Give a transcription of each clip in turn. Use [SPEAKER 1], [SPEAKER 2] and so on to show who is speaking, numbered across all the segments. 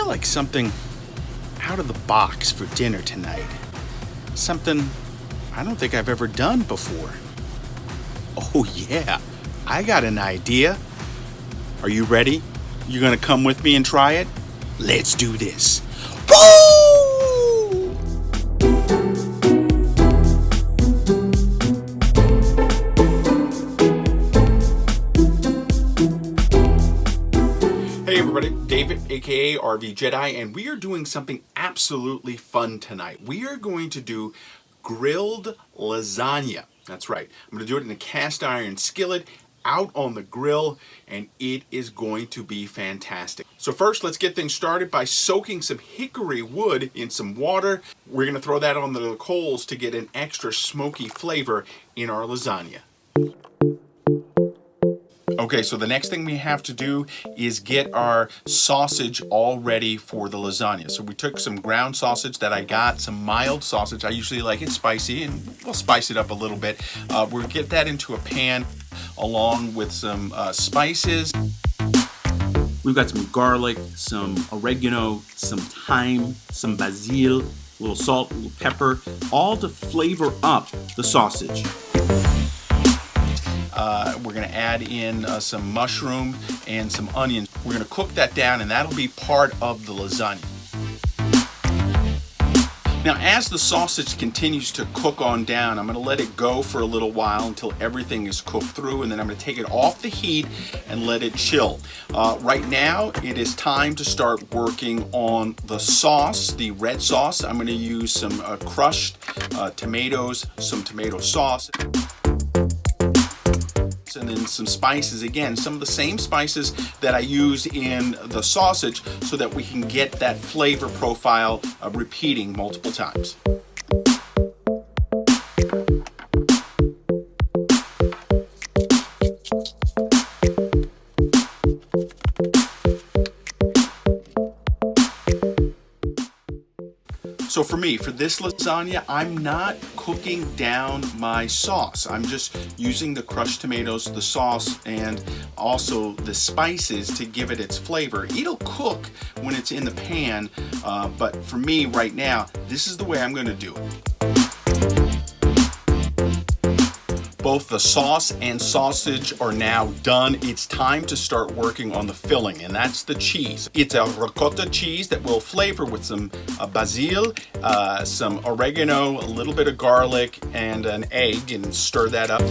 [SPEAKER 1] feel like something out of the box for dinner tonight. Something I don't think I've ever done before. Oh yeah, I got an idea. Are you ready? You gonna come with me and try it? Let's do this. Woo! Hey everybody, David aka RVJedeye, and we are doing something absolutely fun tonight. We are going to do grilled lasagna. That's right. I'm going to do it in a cast iron skillet out on the grill, and it is going to be fantastic. So first, let's get things started by soaking some hickory wood in some water. We're going to throw that on the coals to get an extra smoky flavor in our lasagna. Okay, so the next thing we have to do is get our sausage all ready for the lasagna. So we took some ground sausage that I got, some mild sausage. I usually like it spicy, and we'll spice it up a little bit. We'll get that into a pan along with some spices.
[SPEAKER 2] We've got some garlic, some oregano, some thyme, some basil, a little salt, a little pepper, all to flavor up the sausage.
[SPEAKER 1] We're going to add in some mushroom and some onions. We're going to cook that down, and that'll be part of the lasagna. Now, as the sausage continues to cook on down, I'm going to let it go for a little while until everything is cooked through, and then I'm going to take it off the heat and let it chill. Right now, it is time to start working on the sauce, the red sauce. I'm going to use some crushed tomatoes, some tomato sauce, and then some spices. Again, some of the same spices that I use in the sausage so that we can get that flavor profile repeating multiple times. So for me, for this lasagna, I'm not cooking down my sauce. I'm just using the crushed tomatoes, the sauce, and also the spices to give it its flavor. It'll cook when it's in the pan, but for me right now, this is the way I'm going to do it. Both the sauce and sausage are now done. It's time to start working on the filling, and that's the cheese. It's a ricotta cheese that will flavor with some basil, some oregano, a little bit of garlic, and an egg, and stir that up.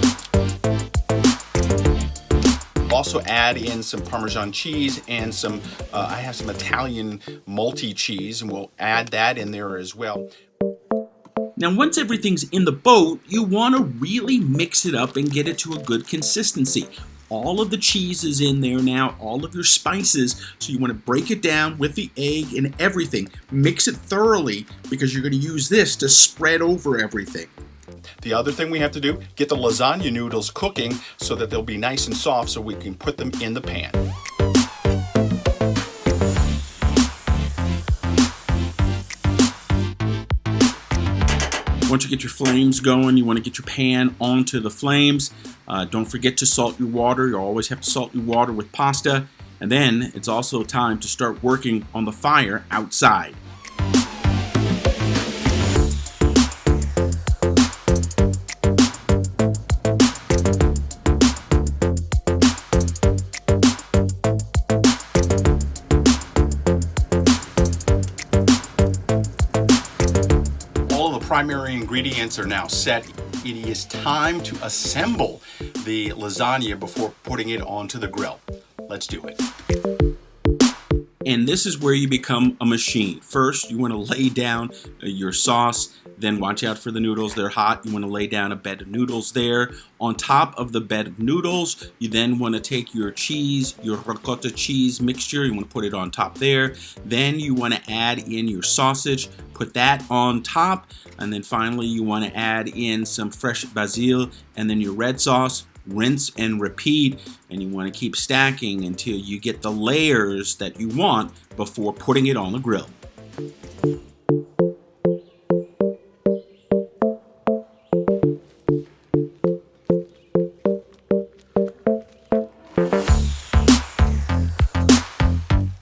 [SPEAKER 1] Also add in some Parmesan cheese and some, I have some Italian multi-cheese, and we'll add that in there as well.
[SPEAKER 2] Now, once everything's in the boat, you want to really mix it up and get it to a good consistency. All of the cheese is in there now, all of your spices, so you want to break it down with the egg and everything. Mix it thoroughly because you're going to use this to spread over everything.
[SPEAKER 1] The other thing we have to do, get the lasagna noodles cooking so that they'll be nice and soft so we can put them in the pan.
[SPEAKER 2] Once you get your flames going, you want to get your pan onto the flames. Don't forget to salt your water. You always have to salt your water with pasta. And then it's also time to start working on the fire outside.
[SPEAKER 1] Primary ingredients are now set. It is time to assemble the lasagna before putting it onto the grill. Let's do it.
[SPEAKER 2] And this is where you become a machine. First, you want to lay down your sauce. Then watch out for the noodles. They're hot. You want to lay down a bed of noodles there. On top of the bed of noodles, you then want to take your cheese, your ricotta cheese mixture. You want to put it on top there. Then you want to add in your sausage. Put that on top. And then finally, you want to add in some fresh basil and then your red sauce. Rinse and repeat, and you want to keep stacking until you get the layers that you want before putting it on the grill.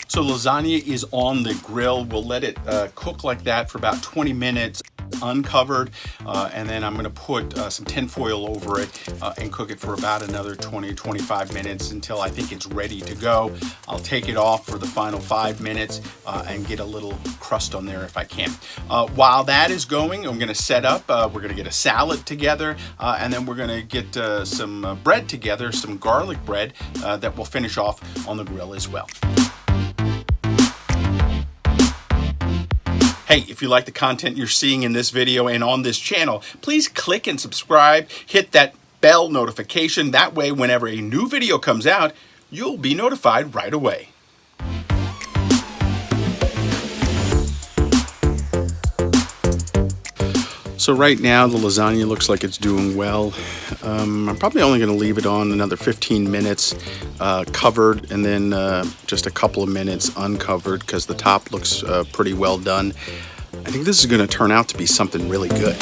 [SPEAKER 1] So lasagna is on the grill. We'll let it cook like that for about 20 minutes uncovered, and then I'm going to put some tin foil over it and cook it for about another 20-25 minutes until I think it's ready to go. I'll take it off for the final 5 minutes and get a little crust on there if I can. While that is going, I'm going to set up. We're going to get a salad together, and then we're going to get some bread together, some garlic bread that we'll finish off on the grill as well. Hey, if you like the content you're seeing in this video and on this channel, please click and subscribe, hit that bell notification. That way, whenever a new video comes out, you'll be notified right away. So right now the lasagna looks like it's doing well. I'm probably only going to leave it on another 15 minutes covered, and then just a couple of minutes uncovered because the top looks pretty well done. I think this is going to turn out to be something really good.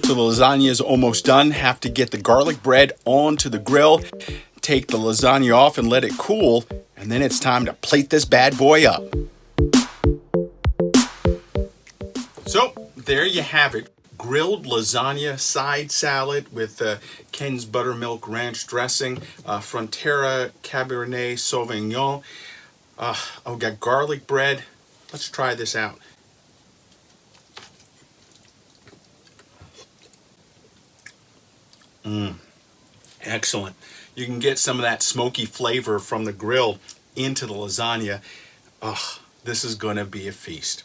[SPEAKER 1] So the lasagna is almost done. Have to get the garlic bread onto the grill, take the lasagna off and let it cool, and then it's time to plate this bad boy up. So there you have it. Grilled lasagna side salad with Ken's buttermilk ranch dressing, Frontera Cabernet Sauvignon. I've got garlic bread. Let's try this out. Excellent. You can get some of that smoky flavor from the grill into the lasagna. This is going to be a feast.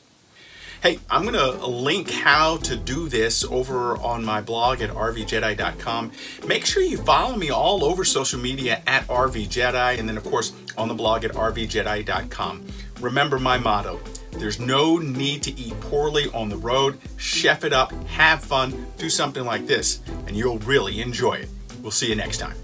[SPEAKER 1] Hey, I'm going to link how to do this over on my blog at RVJedeye.com. Make sure you follow me all over social media at RVJedeye, and then of course on the blog at RVJedeye.com. Remember my motto: there's no need to eat poorly on the road. Chef it up, have fun, do something like this, and you'll really enjoy it. We'll see you next time.